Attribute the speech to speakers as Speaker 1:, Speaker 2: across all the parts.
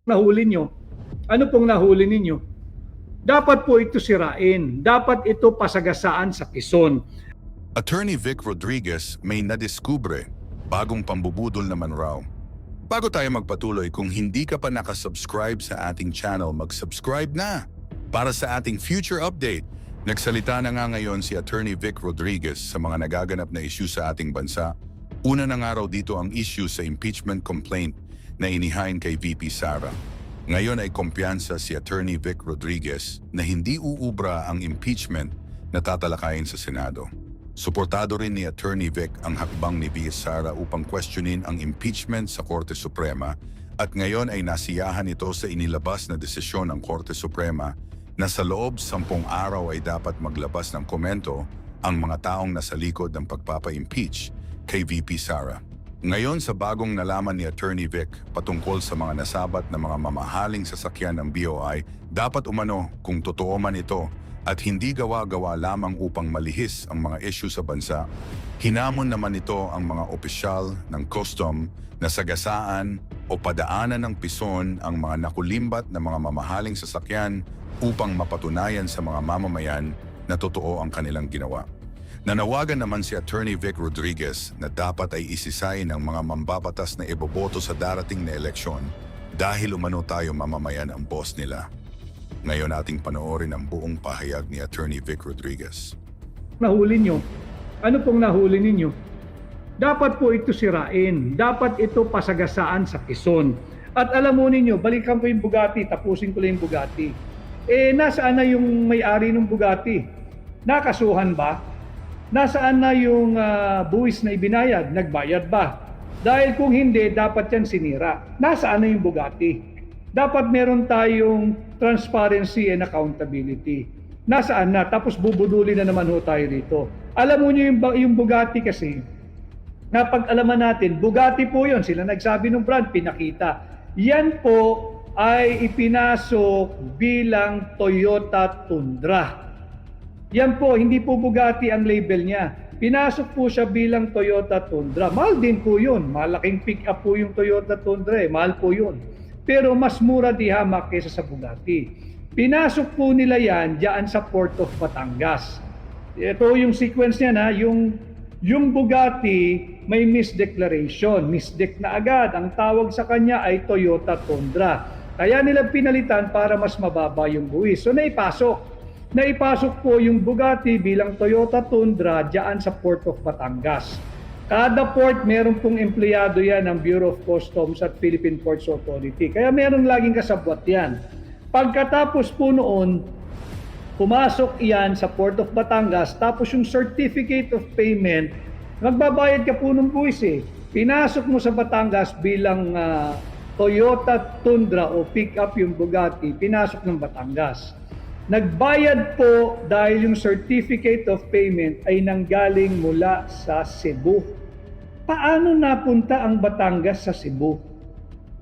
Speaker 1: nahuli nyo? Ano pong nahuli ninyo? Dapat po ito sirain. Dapat ito pasagasaan sa Quezon.
Speaker 2: Attorney Vic Rodriguez may nadiskubre, bagong pambubudol naman raw. Bago tayo magpatuloy, kung hindi ka pa nakasubscribe sa ating channel, mag-subscribe na para sa ating future update. Nagsalita na nga ngayon si Attorney Vic Rodriguez sa mga nagaganap na issue sa ating bansa. Una na nga raw dito ang issue sa impeachment complaint na inihain kay VP Sara. Ngayon ay kumpiyansa si Attorney Vic Rodriguez na hindi uubra ang impeachment na tatalakayin sa Senado. Suportado rin ni Attorney Vic ang hakbang ni VP Sara upang questionin ang impeachment sa Korte Suprema at ngayon ay nasiyahan ito sa inilabas na desisyon ng Korte Suprema na sa loob 10 araw ay dapat maglabas ng komento ang mga taong nasa likod ng pagpapa-impeach kay VP Sara. Ngayon sa bagong nalaman ni Attorney Vic patungkol sa mga nasabat na mga mamahaling sasakyan ng BOI, dapat umano kung totoo man ito at hindi gawa-gawa lamang upang malihis ang mga issue sa bansa, hinamon naman ito ang mga opisyal ng custom na sagasaan o padaanan ng pison ang mga nakulimbat na mga mamahaling sasakyan upang mapatunayan sa mga mamamayan na totoo ang kanilang ginawa. Nanawagan naman si Attorney Vic Rodriguez na dapat ay isisay ng mga mambabatas na iboboto sa darating na eleksyon dahil umano tayo mamamayan ang boss nila. Ngayon ating panoorin ang buong pahayag ni Attorney Vic Rodriguez.
Speaker 1: Nahuli nyo? Ano pong nahuli ninyo? Dapat po ito sirain. Dapat ito pasagasaan sa Quezon. At alam mo ninyo, balikan ko yung Bugatti, tapusin ko lang yung Bugatti. Nasaan na yung may-ari ng Bugatti? Nakasuhan ba? Nasaan na yung buwis na ibinayad? Nagbayad ba? Dahil kung hindi, dapat yan sinira. Nasaan na yung Bugatti? Dapat meron tayong transparency and accountability. Nasaan na? Tapos bubuduli na naman ho tayo dito. Alam mo nyo yung Bugatti kasi, napag-alaman natin, Bugatti po yun. Sila nagsabi ng brand, pinakita. Yan po ay ipinasok bilang Toyota Tundra. Yan po, hindi po Bugatti ang label niya. Pinasok po siya bilang Toyota Tundra. Mahal din po yun. Malaking pick-up po yung Toyota Tundra. Mahal po yun. Pero mas mura di hamak kaysa sa Bugatti. Pinasok po nila yan diyan sa Port of Batangas. Ito yung sequence niya na, yung Bugatti may misdeclaration. Misdec na agad. Ang tawag sa kanya ay Toyota Tundra. Kaya nila pinalitan para mas mababa yung buwis. So naipasok. Naipasok po yung Bugatti bilang Toyota Tundra diyan sa Port of Batangas. Kada port, meron pong empleyado yan ng Bureau of Customs at Philippine Ports Authority. Kaya meron laging kasabwat yan. Pagkatapos po noon, pumasok yan sa Port of Batangas, tapos yung certificate of payment, magbabayad ka po ng buwis eh. Pinasok mo sa Batangas bilang Toyota Tundra o pick-up yung Bugatti, pinasok ng Batangas. Nagbayad po dahil yung certificate of payment ay nanggaling mula sa Cebu. Paano napunta ang Batangas sa Cebu?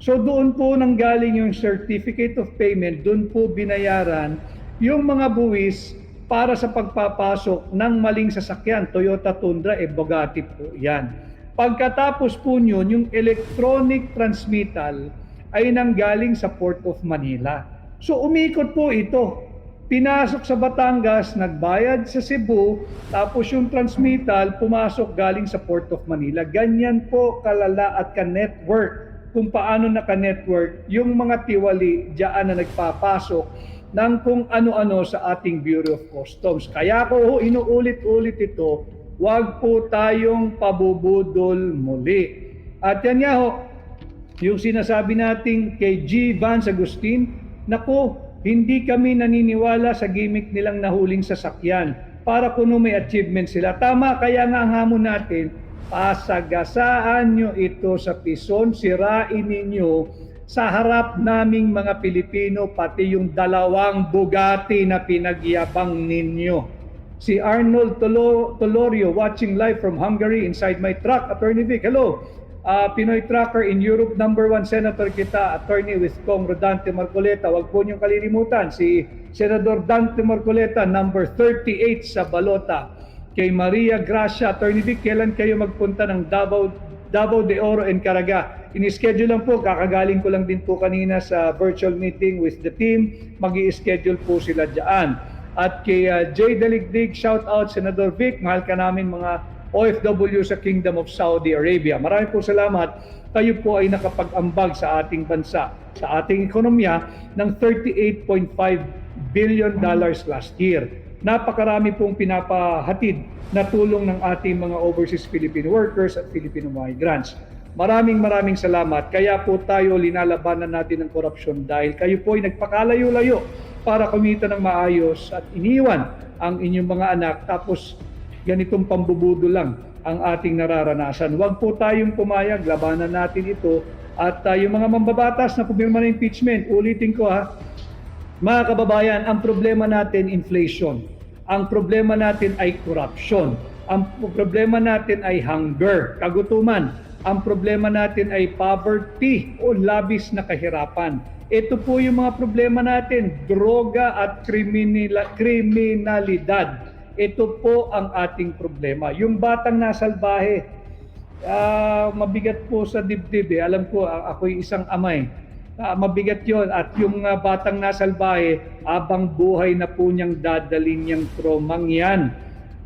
Speaker 1: So doon po nanggaling yung certificate of payment, doon po binayaran yung mga buwis para sa pagpapasok ng maling sasakyan. Toyota Tundra, Bugatti po yan. Pagkatapos po yun, yung electronic transmittal ay nanggaling sa Port of Manila. So umikot po ito. Pinasok sa Batangas, nagbayad sa Cebu, tapos yung transmittal pumasok galing sa Port of Manila. Ganyan po kalala at ka-network kung paano naka-network yung mga tiwali diyan na nagpapasok ng kung ano-ano sa ating Bureau of Customs. Kaya ko inuulit-ulit ito, huwag po tayong pabubudol muli. At yan nga ho, yung sinasabi natin kay G. Vance Agustin, naku, hindi kami naniniwala sa gimmick nilang nahuling sasakyan para kuno may achievement sila. Tama, kaya nga ang hamon natin, pasagasaan nyo ito sa Quezon, sirain ninyo sa harap naming mga Pilipino, pati yung 2 Bugatti na pinagyabang ninyo. Si Arnold Tolorio watching live from Hungary inside my truck. Attorney Vic, hello. Pinoy Tracker in Europe, #1 Senator kita, attorney with Kong Rodante Marcoleta. Huwag po niyong kalilimutan, si Senador Dante Marcoleta, number 38 sa balota. Kay Maria Gracia, Attorney Vic, kailan kayo magpunta ng Davao de Oro and Caraga? ini-schedule lang po, kakagaling ko lang din po kanina sa virtual meeting with the team, mag-i-schedule po sila dyan. At kay Jay Daligdig, shout out Senador Vic, mahal ka namin mga OFW sa Kingdom of Saudi Arabia. Maraming po salamat, kayo po ay nakapag-ambag sa ating bansa, sa ating ekonomiya ng $38.5 billion last year. Napakarami pong pinapahatid na tulong ng ating mga overseas Filipino workers at Filipino migrants. Maraming salamat. Kaya po tayo linalabanan natin ang korupsyon dahil kayo po ay nagpakalayo-layo para kumita ng maayos at iniwan ang inyong mga anak tapos ganitong pambubudo lang ang ating nararanasan. Huwag po tayong pumayag, labanan natin ito at yung mga mambabatas na pumirma ng impeachment, ulitin ko mga kababayan, ang problema natin inflation. Ang problema natin ay corruption. Ang problema natin ay hunger, kagutuman. Ang problema natin ay poverty o labis na kahirapan. Ito po yung mga problema natin, droga at kriminalidad. Ito po ang ating problema. Yung batang nasalbahe, mabigat po sa dibdib. Alam ko, ako'y isang amay. Mabigat yon at yung batang nasalbahe, abang buhay na po niyang dadalhin niyang tromang yan.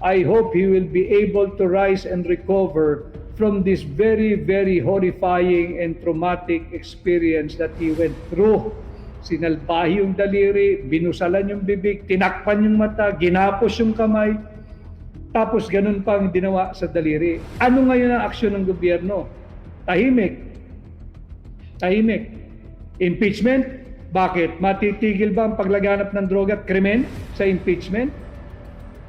Speaker 1: I hope he will be able to rise and recover from this very horrifying and traumatic experience that he went through. Sinalbahe yung daliri, binusalan yung bibig, tinakpan yung mata, ginapos yung kamay, tapos ganun pang ginawa sa daliri. Ano ngayon ang aksyon ng gobyerno? Tahimik. Impeachment? Bakit? Matitigil ba ang paglaganap ng droga at krimen sa impeachment?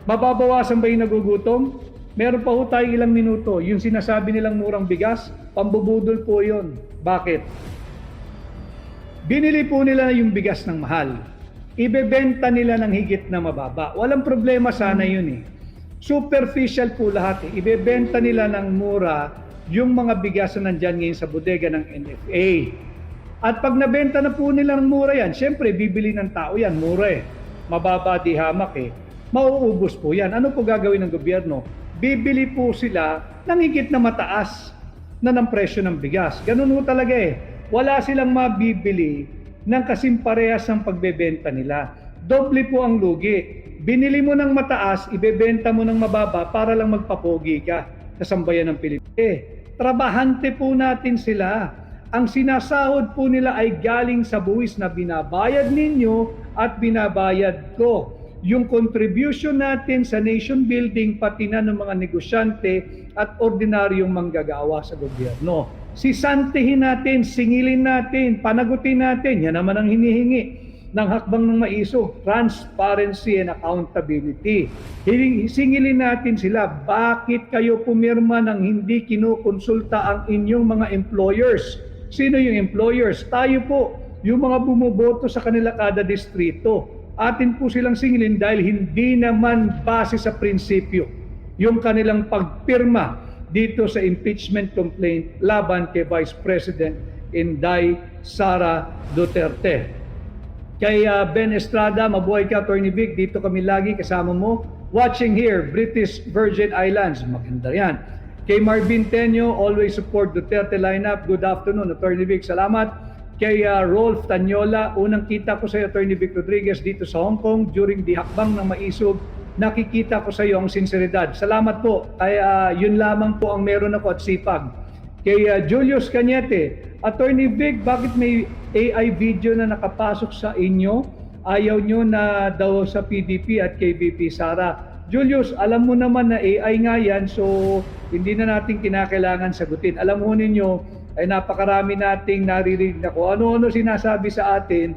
Speaker 1: Mababawasan ba yung nagugutom? Meron pa ho tayong ilang minuto. Yung sinasabi nilang murang bigas, pambubudol po yun. Bakit? Binili po nila yung bigas ng mahal. Ibebenta nila ng higit na mababa. Walang problema sana yun . Superficial po lahat . Ibebenta nila ng mura yung mga bigas na nandyan ngayon sa bodega ng NFA. At pag nabenta na po nila ng mura yan, syempre bibili ng tao yan, mura mababa di hamak mauubos po yan. Ano po gagawin ng gobyerno? Bibili po sila ng higit na mataas na ng presyo ng bigas. Ganun po talaga Wala silang mabibili ng kasing parehas ng pagbebenta nila. Doble po ang lugi. Binili mo ng mataas, ibebenta mo ng mababa para lang magpapogi ka sa sambayan ng Pilipinas. Trabahante po natin sila. Ang sinasahod po nila ay galing sa buwis na binabayad ninyo at binabayad ko. Yung contribution natin sa nation building pati na ng mga negosyante at ordinaryong manggagawa sa gobyerno. Sisantihin natin, singilin natin, panagutin natin. Yan naman ang hinihingi ng hakbang ng maiso, transparency and accountability. Singilin natin sila, bakit kayo pumirma ng hindi kinukonsulta ang inyong mga employers? Sino yung employers? Tayo po, yung mga bumoboto sa kanila kada distrito. Atin po silang singilin dahil hindi naman base sa prinsipyo yung kanilang pagpirma dito sa impeachment complaint laban kay Vice President Inday Sara Duterte. Kay Ben Estrada, mabuhay ka, Attorney Vic, dito kami lagi kasama mo. Watching here, British Virgin Islands, maganda yan. Kay Marvin Tenyo, always support Duterte lineup. Good afternoon, Attorney Vic. Salamat. Kay Rolf Tanyola, unang kita ko sa iyo, Attorney Vic Rodriguez, dito sa Hong Kong during the hakbang ng maisog. Nakikita ko sa iyo ang sinseridad. Salamat po. Kaya yun lamang po ang meron ako at sipag. Kay Julius Cañete, Attorney Vic, bakit may AI video na nakapasok sa inyo? Ayaw nyo na daw sa PDP at kay VP Sara. Julius, alam mo naman na AI nga yan, so hindi na natin kinakailangan sagutin. Alam mo ninyo, ay napakarami nating naririnig na kung ano-ano sinasabi sa atin,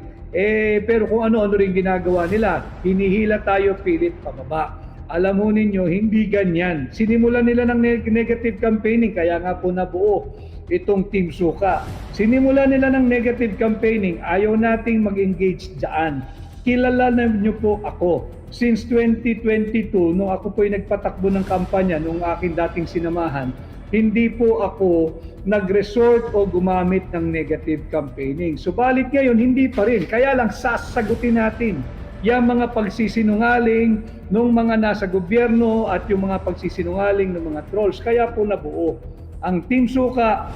Speaker 1: pero kung ano-ano rin ginagawa nila, hinihila tayo pilit pababa. Alam mo ninyo, hindi ganyan. Sinimulan nila ng negative campaigning, kaya nga po nabuo itong Team Suka. Sinimulan nila ng negative campaigning, ayaw nating mag-engage dyan. Kilala na niyo po ako. Since 2022, nung ako po'y nagpatakbo ng kampanya, nung aking dating sinamahan, hindi po ako nag-resort o gumamit ng negative campaigning. Subalit ngayon, hindi pa rin. Kaya lang sasagutin natin yung mga pagsisinungaling ng mga nasa gobyerno at yung mga pagsisinungaling ng mga trolls. Kaya po nabuo ang Team Suka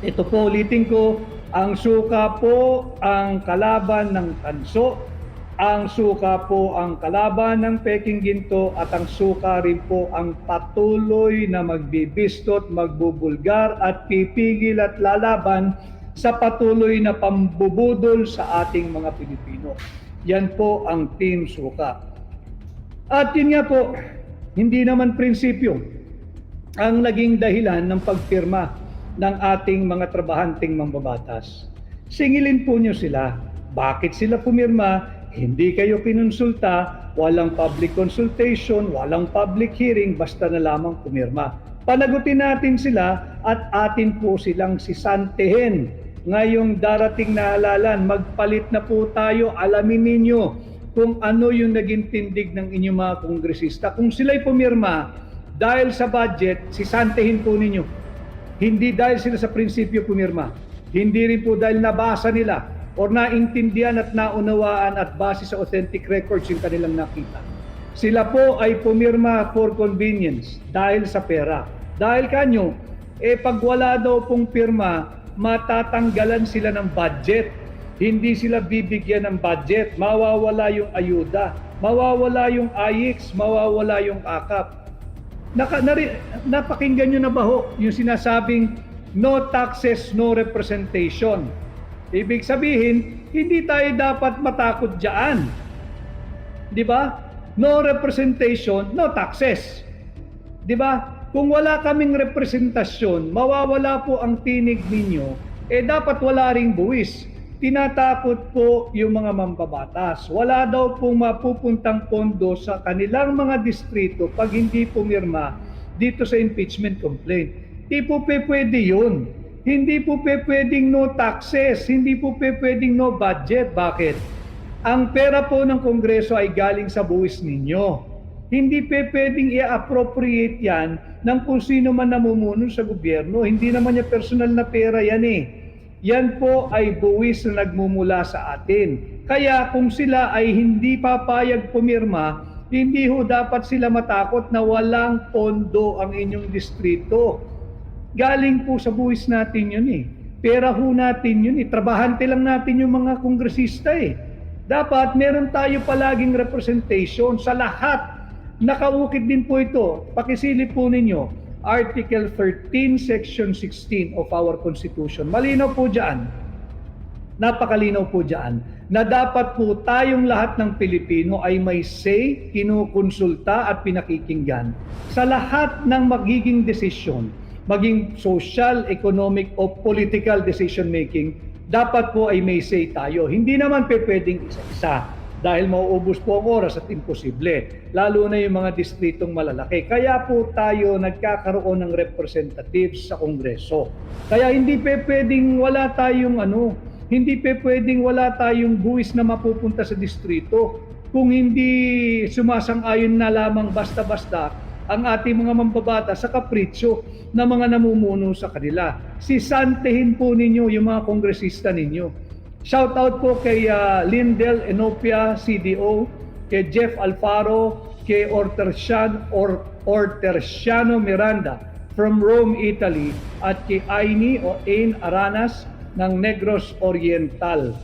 Speaker 1: Ito po, ulitin ko, ang suka po ang kalaban ng tanso, ang suka po ang kalaban ng peking ginto, at ang suka rin po ang patuloy na magbibistot, magbubulgar at pipigil at lalaban sa patuloy na pambubudol sa ating mga Pilipino. Yan po ang Team Suka. At yun nga po, hindi naman prinsipyo ang naging dahilan ng pagpirma ng ating mga trabahanteng mambabatas. Singilin po nyo sila. Bakit sila pumirma? Hindi kayo kinonsulta, walang public consultation, walang public hearing, basta na lamang pumirma. Panagutin natin sila at atin po silang sisantehin. Ngayong darating na halalan, magpalit na po tayo, alamin ninyo kung ano yung naging tindig ng inyong mga kongresista. Kung sila'y pumirma, dahil sa budget, sisantehin po ninyo. Hindi dahil sila sa prinsipyo pumirma. Hindi rin po dahil nabasa nila o naintindihan at naunawaan at base sa authentic records yung kanilang nakita. Sila po ay pumirma for convenience dahil sa pera. Dahil kanyo, pag wala daw pong pirma, matatanggalan sila ng budget. Hindi sila bibigyan ng budget. Mawawala yung ayuda. Mawawala yung AIX. Mawawala yung AKAP. Napakinggan nyo na ba ho yung sinasabing no taxes, no representation? Ibig sabihin, hindi tayo dapat matakot dyan. Di ba? No representation, no taxes. Di ba? Kung wala kaming representasyon, mawawala po ang tinig ninyo, dapat wala ring buwis. Tinatakot po yung mga mambabatas. Wala daw pong mapupuntang pondo sa kanilang mga distrito pag hindi pumirma dito sa impeachment complaint. Hindi po pwede yun. Hindi po pwedeng no taxes. Hindi po pwedeng no budget. Bakit? Ang pera po ng Kongreso ay galing sa buwis ninyo. Hindi pwedeng i-appropriate yan ng kung sino man namumuno sa gobyerno. Hindi naman niya personal na pera yan eh. Yan po ay buwis na nagmumula sa atin. Kaya kung sila ay hindi papayag pumirma, hindi ho dapat sila matakot na walang pondo ang inyong distrito. Galing po sa buwis natin yun eh. Pera ho natin yun eh. Trabahante lang natin yung mga kongresista eh. Dapat meron tayo palaging representation sa lahat. Nakaukit din po ito. Pakisilip po ninyo. Article 13, Section 16 of our Constitution. Malinaw po dyan, napakalinaw po dyan, na dapat po tayong lahat ng Pilipino ay may say, kinukonsulta at pinakikinggan sa lahat ng magiging desisyon, maging social, economic o political decision making, dapat po ay may say tayo. Hindi naman pwedeng isa-isa. Dahil mauubos po ang oras at imposible, lalo na yung mga distritong malalaki. Kaya po tayo nagkakaroon ng representatives sa Kongreso. Kaya hindi pwedeng wala tayong hindi pwedeng wala tayong buwis na mapupunta sa distrito kung hindi sumasang-ayon na lamang basta-basta ang ating mga mambabata sa kapritsyo na mga namumuno sa kanila. Sisantehin po ninyo yung mga kongresista ninyo. Shout out po kay Lindel Enopia, CDO, kay Jeff Alfaro, kay Orterciano Miranda from Rome, Italy, at kay Aini o Ain Aranas ng Negros Oriental.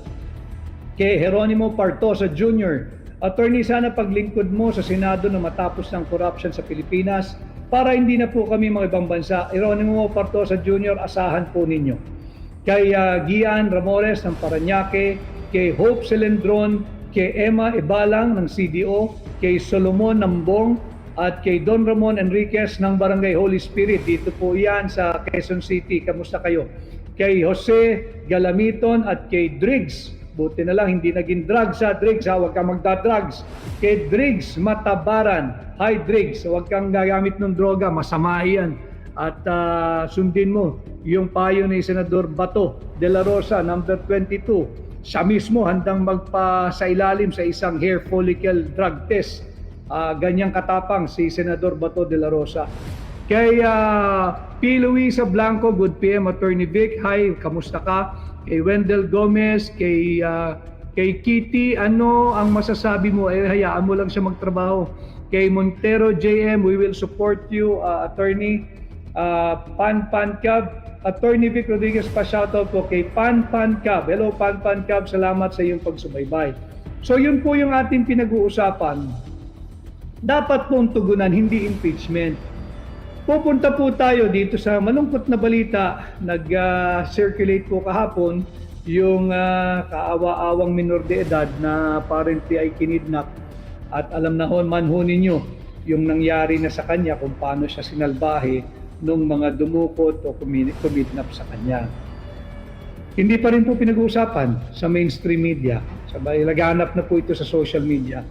Speaker 1: Kay Jeronimo Partosa Jr., Attorney, sana paglingkod mo sa Senado na matapos ng corruption sa Pilipinas para hindi na po kami mga ibang bansa. Jeronimo Partosa Jr., asahan po ninyo. Kay Gian Ramores ng Parañaque, kay Hope Celendron, kay Emma Ibalang ng CDO, kay Solomon Nambong, at kay Don Ramon Enriquez ng Barangay Holy Spirit. Dito po yan sa Quezon City. Kamusta kayo? Kay Jose Galamiton at kay Driggs. Buti na lang hindi naging drugs ha, Driggs ha, huwag kang magda-drugs. Kay Driggs Matabaran. Hi Driggs, huwag kang gagamit ng droga, masama yan. At sundin mo yung payo ni Senador Bato de la Rosa, number 22. Siya mismo handang magpasailalim sa isang hair follicle drug test. Ganyang katapang si Senador Bato de la Rosa. Kay P. Luisa Blanco, good PM, Attorney Vic. Hi, kamusta ka? Kay Wendell Gomez, kay Kitty, ano ang masasabi mo? Hayaan mo lang siya magtrabaho. Kay Montero JM, we will support you, Attorney. Pan Cab, Attorney Vic Rodriguez pa shoutout po kay Pan Cab. Hello Pan Cab, salamat sa iyong pagsubaybay. So yun po yung ating pinag-uusapan. Dapat pong tugunan, hindi impeachment. Pupunta po tayo dito sa malungkot na balita. Nag-circulate po kahapon yung kaawa-awang minor de edad na apparently ay kinidnap. At alam na man ho ninyo yung nangyari na sa kanya kung paano siya sinalbahe nung mga dumukot o kumidnap sa kanya. Hindi pa rin po pinag-uusapan sa mainstream media. Sabay, laganap na po ito sa social media.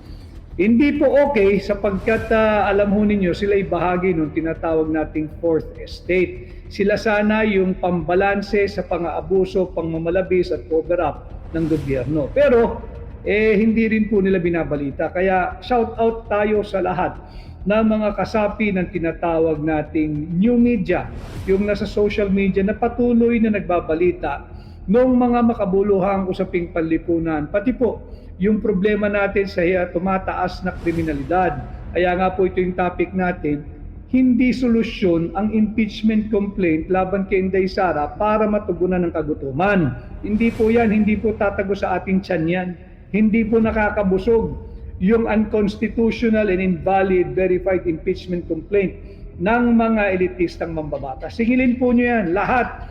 Speaker 1: Hindi po okay sapagkat alam ho ninyo, sila ay bahagi ng tinatawag nating fourth estate. Sila sana yung pambalanse sa pang-aabuso, pangmamalabis at cover-up ng gobyerno. Pero hindi rin po nila binabalita. Kaya shout out tayo sa lahat na mga kasapi ng tinatawag nating new media, yung nasa social media na patuloy na nagbabalita ng mga makabuluhang usaping panlipunan, pati po yung problema natin sa tumataas na kriminalidad. Kaya nga po ito yung topic natin, hindi solusyon ang impeachment complaint laban kay Inday Sara para matugunan ng kagutuman. Hindi po yan, hindi po tatago sa ating tiyan yan, hindi po nakakabusog yung unconstitutional and invalid verified impeachment complaint ng mga elitistang mambabatas. Singilin po nyo yan, lahat.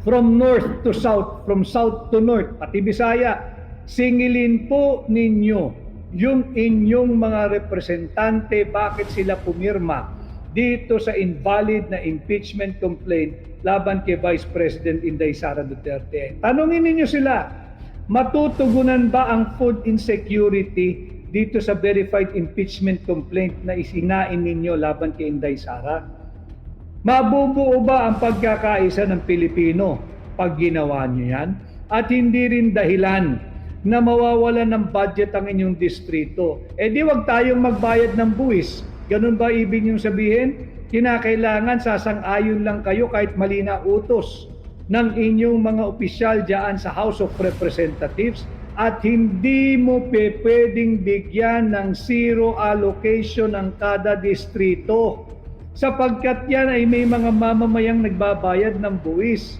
Speaker 1: From north to south, from south to north, pati Bisaya, singilin po ninyo yung inyong mga representante, bakit sila pumirma dito sa invalid na impeachment complaint laban kay Vice President Inday Sara Duterte. Tanungin ninyo sila, matutugunan ba ang food insecurity dito sa verified impeachment complaint na isinain ninyo laban kay Inday Sara? Mabubuo ba ang pagkakaisa ng Pilipino pag ginawa nyo yan? At hindi rin dahilan na mawawalan ng budget ang inyong distrito. Di wag tayong magbayad ng buwis. Ganun ba ibig niyong sabihin? Kinakailangan sasang-ayon lang kayo kahit mali na utos ng inyong mga opisyal dyan sa House of Representatives, at hindi mo pwedeng bigyan ng zero allocation ang kada distrito sapagkat yan ay may mga mamamayang nagbabayad ng buwis.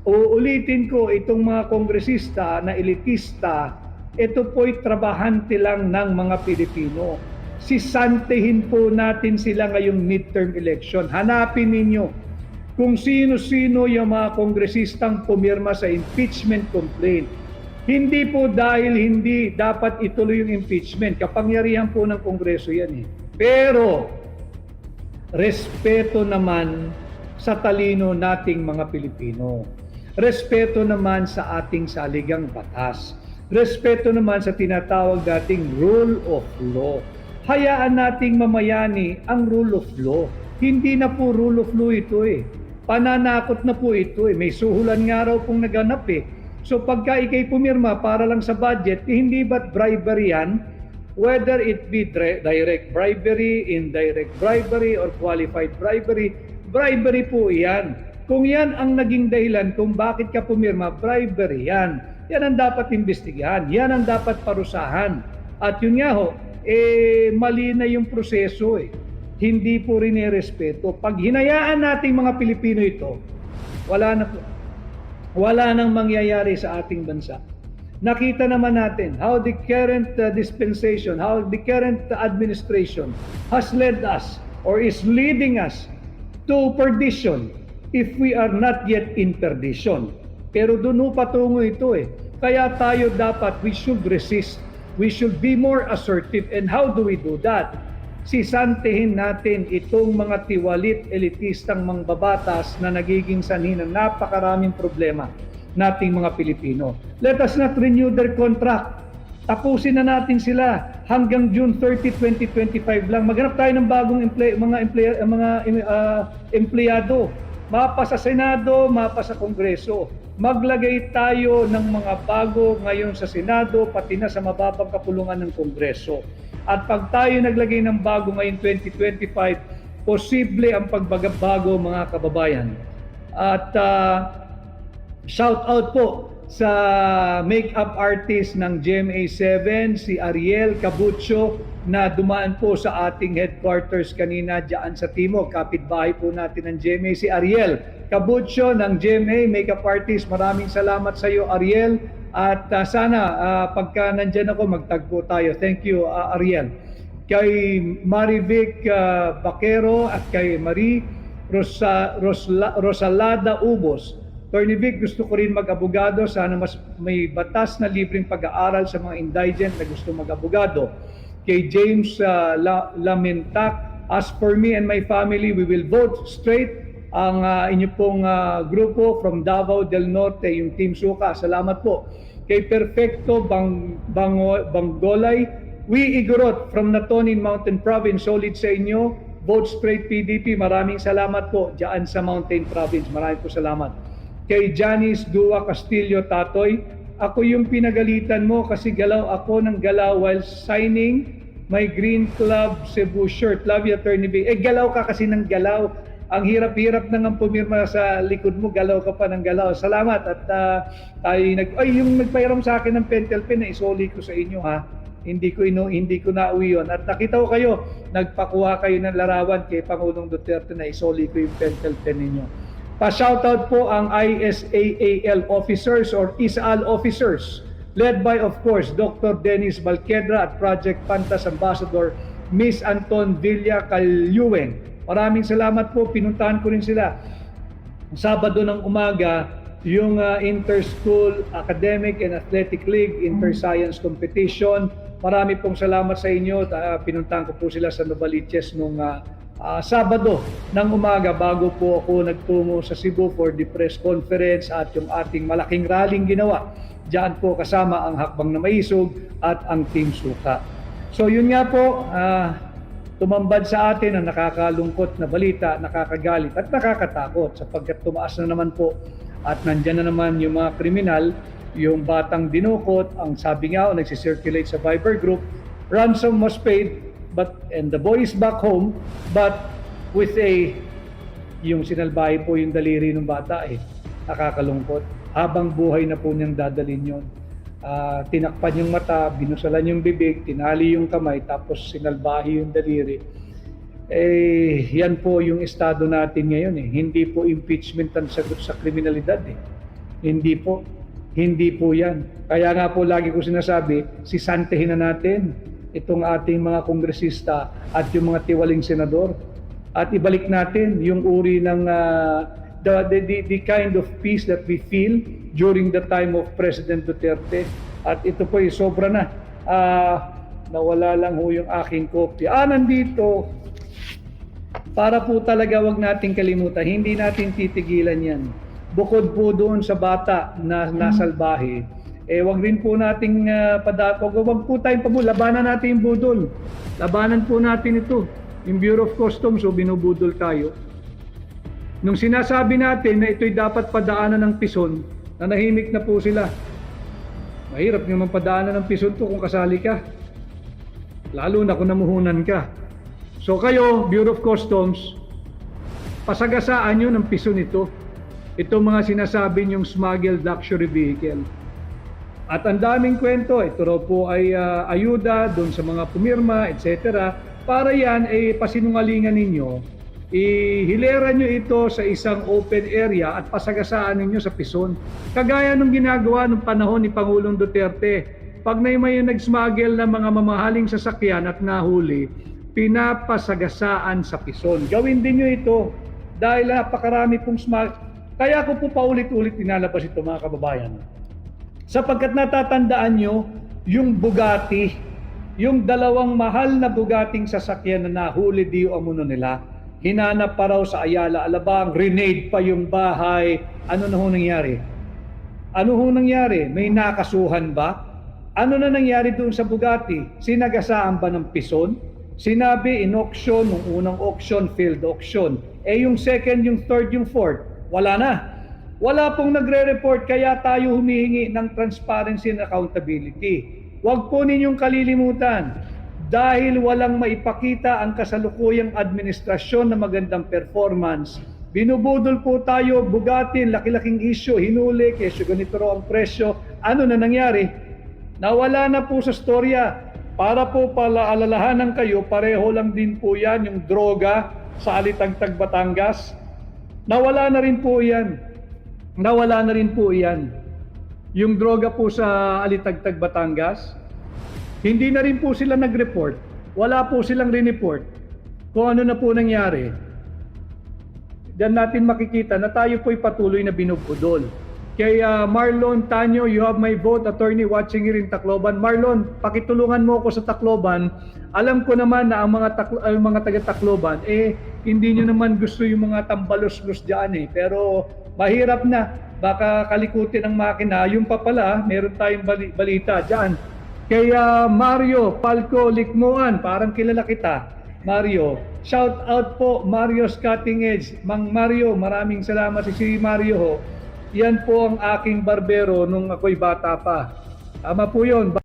Speaker 1: Uulitin ko, itong mga kongresista na elitista, ito po'y trabahante lang ng mga Pilipino. Sisantehin po natin sila ngayong midterm election. Hanapin ninyo kung sino-sino yung mga kongresistang pumirma sa impeachment complaint. Hindi po dahil hindi dapat ituloy yung impeachment. Kapangyarihan po ng Kongreso yan eh. Pero, respeto naman sa talino nating mga Pilipino. Respeto naman sa ating saligang batas. Respeto naman sa tinatawag nating rule of law. Hayaan nating mamayani ang rule of law. Hindi na po rule of law ito eh. Pananakot na po ito eh. May suhulan nga raw pong naganap eh. So pagka ikay pumirma para lang sa budget, hindi ba't bribery yan? Whether it be direct bribery, indirect bribery, or qualified bribery, bribery po yan. Kung yan ang naging dahilan kung bakit ka pumirma, bribery yan. Yan ang dapat imbestigahan, yan ang dapat parusahan. At yun nga ho, mali na yung proseso eh. Hindi po rin respeto. Pag hinayaan nating mga Pilipino ito, wala nang mangyayari sa ating bansa. Nakita naman natin how the current dispensation, how the current administration has led us or is leading us to perdition if we are not yet in perdition. Pero doon patungo ito eh. Kaya tayo dapat, we should resist. We should be more assertive. And how do we do that? Sisantehin natin itong mga tiwalit elitistang mangbabatas na nagiging sanhi ng napakaraming problema nating mga Pilipino. Let us not renew their contract. Tapusin na natin sila hanggang June 30, 2025 lang. Maghanap tayo ng bagong empleyado. Mapa sa Senado, mapa sa Kongreso. Maglagay tayo ng mga bago ngayon sa Senado, pati na sa mababang kapulungan ng Kongreso. At pag tayo naglagay ng bago ngayon 2025, posible ang pagbabago mga kababayan. At shout out po sa makeup artist ng GMA7, si Ariel Cabucho, na dumaan po sa ating headquarters kanina dyan sa Timog. Kapitbahay po natin ng GMA, si Ariel. Kabutso ng GMA Makeup Artist, maraming salamat sa iyo, Ariel. At sana pagka nandyan ako, magtagpo tayo. Thank you, Ariel. Kay Marivic Baquero at kay Marie Rosalada Ubos. Attorney Vic, gusto ko rin mag-abogado. Sana mas may batas na libreng pag-aaral sa mga indigent na gusto mag-abogado. Kay James Lamentak, as for me and my family, we will vote straight. Ang inyo pong grupo from Davao del Norte, yung Team Suka. Salamat po. Kay Perfecto Banggolay, we Igorot from Natonin Mountain Province, solid sa inyo. Vote straight PDP. Maraming salamat po dyan sa Mountain Province. Maraming po salamat. Kay Janice Dua Castillo Tatoy, ako yung pinagalitan mo kasi galaw ako ng galaw while signing my Green Club Cebu shirt. Love you, Attorney B. Galaw ka kasi ng galaw. Ang hirap-hirap na nga pumirma sa likod mo, galaw ka pa ng galaw. Salamat at yung nagpairam sa akin ng pentel pen na isoli ko sa inyo ha. Hindi ko nauwi yun. At nakita ko kayo, nagpakuha kayo ng larawan kay Pangulong Duterte na isoli ko yung pentel pen ninyo. Pa-shoutout po ang ISAAL officers or ISAAL officers led by, of course, Dr. Dennis Balquedra at Project Pantas Ambassador Miss Anton Villa Calyueng. Maraming salamat po. Pinuntahan ko rin sila. Sabado ng umaga, yung Inter-School Academic and Athletic League, Inter-Science Competition. Marami pong salamat sa inyo. Pinuntahan ko po sila sa Novaliches nung Sabado ng umaga bago po ako nagtungo sa Cebu for the press conference at yung ating malaking rallying ginawa. Diyan po kasama ang Hakbang na Maisog at ang Team Suka. So yun nga po, tumambad sa atin ang nakakalungkot na balita, nakakagalit at nakakatakot sapagkat tumaas na naman po at nandyan na naman yung mga kriminal, yung batang dinukot, ang sabi nga nagsisirculate sa Viber group, ransom was paid, and the boy is back home, but with yung sinalbahe po yung daliri ng bata nakakalungkot. Habang buhay na po niyang dadalhin yun. Tinakpan yung mata, binusalan yung bibig, tinali yung kamay, tapos sinalbahe yung daliri. Yan po yung estado natin ngayon Hindi po impeachment ang sagot sa kriminalidad Hindi po. Hindi po yan. Kaya nga po lagi ko sinasabi, sisantehin na natin itong ating mga kongresista at yung mga tiwaling senador at ibalik natin yung uri ng the kind of peace that we feel during the time of President Duterte. At ito po sobra na. Nawala lang ho yung aking kopya. Nandito. Para po talaga wag nating kalimutan, hindi natin titigilan yan. Bukod po doon sa bata na nasalbahe, wag rin po nating wag po tayong labanan natin yung budol. Labanan po natin ito. Yung Bureau of Customs, binubudol tayo. Nung sinasabi natin na ito'y dapat padaanan ng pison, nanahimik na po sila. Mahirap naman padaanan ng pison to kung kasali ka. Lalo na kung namuhunan ka. So kayo, Bureau of Customs, pasagasaan nyo ng pison ito. Itong mga sinasabi nyong smuggled luxury vehicle. At ang daming kwento, ito raw po ay ayuda doon sa mga pumirma, etc. Para yan ay pasinungalingan ninyo, ihilera nyo ito sa isang open area at pasagasaan ninyo sa pison. Kagaya nung ginagawa nung panahon ni Pangulong Duterte, pag may nag-smuggle na mga mamahaling sasakyan at nahuli, pinapasagasaan sa pison. Gawin din nyo ito dahil napakarami pong smuggle. Kaya ko po paulit-ulit inalabas ito mga kababayan. Sapagkat natatandaan nyo, yung Bugatti, yung dalawang mahal na Bugatting sasakyan na nahuli di umuno nila, hinanap pa raw sa Ayala, Alabang, grenade pa yung bahay. Ano na ho nangyari? Ano ho nangyari? May nakasuhan ba? Ano na nangyari doon sa Bugatti? Sinagasaan ba ng pison? Sinabi in auction, nung unang auction, field auction. Yung second, yung third, yung fourth, wala na. Wala pong nagre-report kaya tayo humihingi ng transparency and accountability. Huwag po ninyong kalilimutan dahil walang maipakita ang kasalukuyang administrasyon na magandang performance. Binubudol po tayo, Bugatti, laki-laking issue, hinuli, kesyo ganito raw ang presyo. Ano na nangyari? Nawala na po sa storya. Para po alalahanan kayo, pareho lang din po yan yung droga sa Alitagtag, Batangas. Nawala na rin po yan. Nawala na rin po yan. Yung droga po sa Alitagtag, Batangas, hindi na rin po sila nag-report. Wala po silang rin-report kung ano na po nangyari. Diyan natin makikita na tayo po'y patuloy na binubudol. Kay Marlon Tanyo, you have my vote, attorney watching here in Tacloban. Marlon, pakitulungan mo ako sa Tacloban. Alam ko naman na ang mga taga-Tacloban, hindi nyo naman gusto yung mga tambalos-los dyan Pero mahirap na, baka kalikutin ang makina. Yung pa pala, meron tayong balita dyan. Kay Mario Palco Likmoan, parang kilala kita. Mario, shout out po Mario's Cutting Edge. Mang Mario, maraming salamat si Mario ho. Yan po ang aking barbero nung ako'y bata pa. Tama po yun.